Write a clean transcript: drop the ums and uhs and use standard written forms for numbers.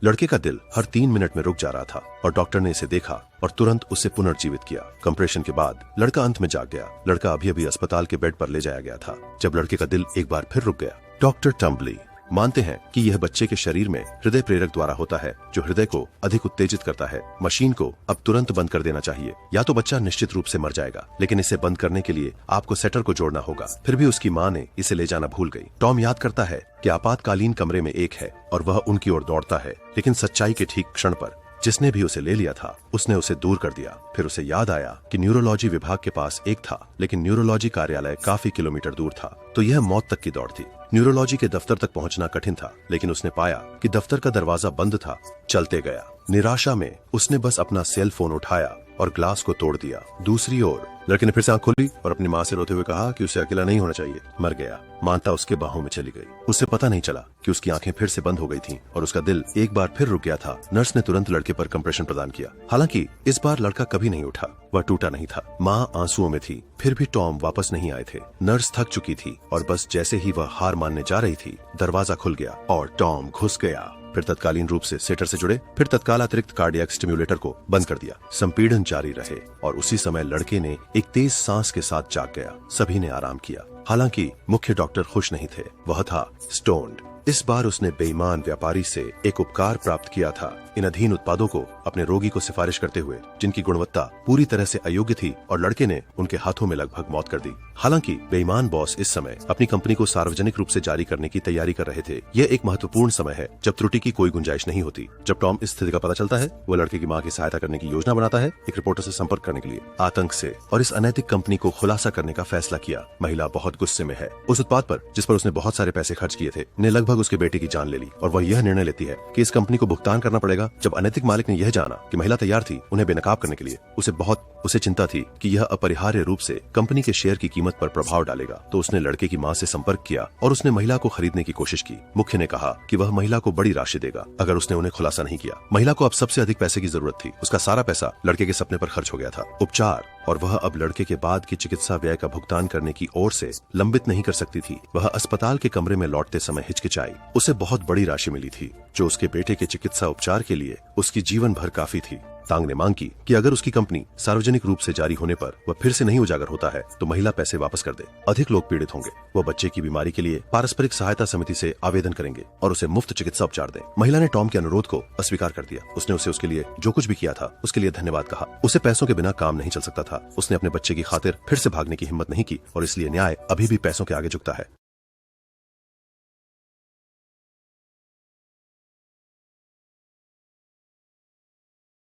लड़के का दिल हर 3 मिनट में रुक जा रहा था और डॉक्टर ने इसे देखा और तुरंत उसे पुनर्जीवित किया। कंप्रेशन के बाद लड़का अंत में जाग गया। लड़का अभी अभी अस्पताल के बेड पर ले जाया गया था जब लड़के का दिल एक बार फिर रुक गया। डॉक्टर टम्बली मानते हैं कि यह बच्चे के शरीर में हृदय प्रेरक द्वारा होता है जो हृदय को अधिक उत्तेजित करता है। मशीन को अब तुरंत बंद कर देना चाहिए, या तो बच्चा निश्चित रूप से मर जाएगा, लेकिन इसे बंद करने के लिए आपको सेटर को जोड़ना होगा। फिर भी उसकी माँ ने इसे ले जाना भूल गई। टॉम याद करता है कि आपातकालीन कमरे में एक है और वह उनकी ओर दौड़ता है, लेकिन सच्चाई के ठीक क्षण पर जिसने भी उसे ले लिया था उसने उसे दूर कर दिया। फिर उसे याद आया कि न्यूरोलॉजी विभाग के पास एक था, लेकिन न्यूरोलॉजी कार्यालय काफी किलोमीटर दूर था, तो यह मौत तक की दौड़ थी। न्यूरोलॉजी के दफ्तर तक पहुंचना कठिन था, लेकिन उसने पाया कि दफ्तर का दरवाजा बंद था। चलते गया। निराशा में उसने बस अपना सेल फोन उठाया और ग्लास को तोड़ दिया। दूसरी ओर लड़के ने फिर से आंख खोली और अपनी माँ से रोते हुए कहा कि उसे अकेला नहीं होना चाहिए। मर गया। मानता उसके बाहों में चली गई। उसे पता नहीं चला कि उसकी आंखें फिर से बंद हो गई थीं और उसका दिल एक बार फिर रुक गया था। नर्स ने तुरंत लड़के पर कंप्रेशन प्रदान किया। हालांकि इस बार लड़का कभी नहीं उठा, वह टूटा नहीं था। माँ आंसुओं में थी। फिर भी टॉम वापस नहीं आए थे। नर्स थक चुकी थी और बस जैसे ही वह हार मानने जा रही थी, दरवाजा खुल गया और टॉम घुस गया। फिर तत्कालीन रूप से सेटर से जुड़े, फिर तत्काल अतिरिक्त कार्डियक स्टिम्युलेटर को बंद कर दिया। संपीड़न जारी रहे और उसी समय लड़के ने एक तेज सांस के साथ जाग गया। सभी ने आराम किया। हालांकि मुख्य डॉक्टर खुश नहीं थे। वह था स्टोन्ड। इस बार उसने बेईमान व्यापारी से एक उपकार प्राप्त किया था, इन अधीन उत्पादों को अपने रोगी को सिफारिश करते हुए, जिनकी गुणवत्ता पूरी तरह से अयोग्य थी, और लड़के ने उनके हाथों में लगभग मौत कर दी। हालांकि बेईमान बॉस इस समय अपनी कंपनी को सार्वजनिक रूप से जारी करने की तैयारी कर रहे थे। यह एक महत्वपूर्ण समय है जब त्रुटि की कोई गुंजाइश नहीं होती। जब टॉम इस स्थिति का पता चलता है, वो लड़के की माँ की सहायता करने की योजना बनाता है, एक रिपोर्टर से संपर्क करने के लिए। आतंक से और इस अनैतिक कंपनी को खुलासा करने का फैसला किया। महिला बहुत गुस्से में है। उस उत्पाद पर जिस पर उसने बहुत सारे पैसे खर्च किए थे ने लगभग उसके बेटे की जान ले ली, और वह यह निर्णय लेती है कि इस कंपनी को भुगतान करना पड़ेगा। जब अनैतिक मालिक ने यह जाना कि महिला तैयार थी उन्हें बेनकाब करने के लिए, उसे चिंता थी कि यह अपरिहार्य रूप से कंपनी के शेयर की कीमत पर प्रभाव डालेगा, तो उसने लड़के की माँ से संपर्क किया और उसने महिला को खरीदने की कोशिश की। मुख्य ने कहा कि वह महिला को बड़ी राशि देगा अगर उसने उन्हें खुलासा नहीं किया। महिला को अब सबसे अधिक पैसे की जरूरत थी। उसका सारा पैसा लड़के के सपने पर खर्च हो गया था, उपचार, और वह अब लड़के के बाद की चिकित्सा व्यय का भुगतान करने की ओर से लंबित नहीं कर सकती थी। वह अस्पताल के कमरे में लौटते समय हिचकिचाई। उसे बहुत बड़ी राशि मिली थी जो उसके बेटे के चिकित्सा उपचार के लिए उसकी जीवन भर काफी थी। तांग ने मांग की कि अगर उसकी कंपनी सार्वजनिक रूप से जारी होने पर वह फिर से नहीं उजागर होता है तो महिला पैसे वापस कर दे। अधिक लोग पीड़ित होंगे। वह बच्चे की बीमारी के लिए पारस्परिक सहायता समिति से आवेदन करेंगे और उसे मुफ्त चिकित्सा उपचार दे। महिला ने टॉम के अनुरोध को अस्वीकार कर दिया। उसने उसे उसके लिए जो कुछ भी किया था उसके लिए धन्यवाद कहा। उसे पैसों के बिना काम नहीं चल सकता था। उसने अपने बच्चे की खातिर फिर से भागने की हिम्मत नहीं की, और इसलिए न्याय अभी भी पैसों के आगे झुकता है।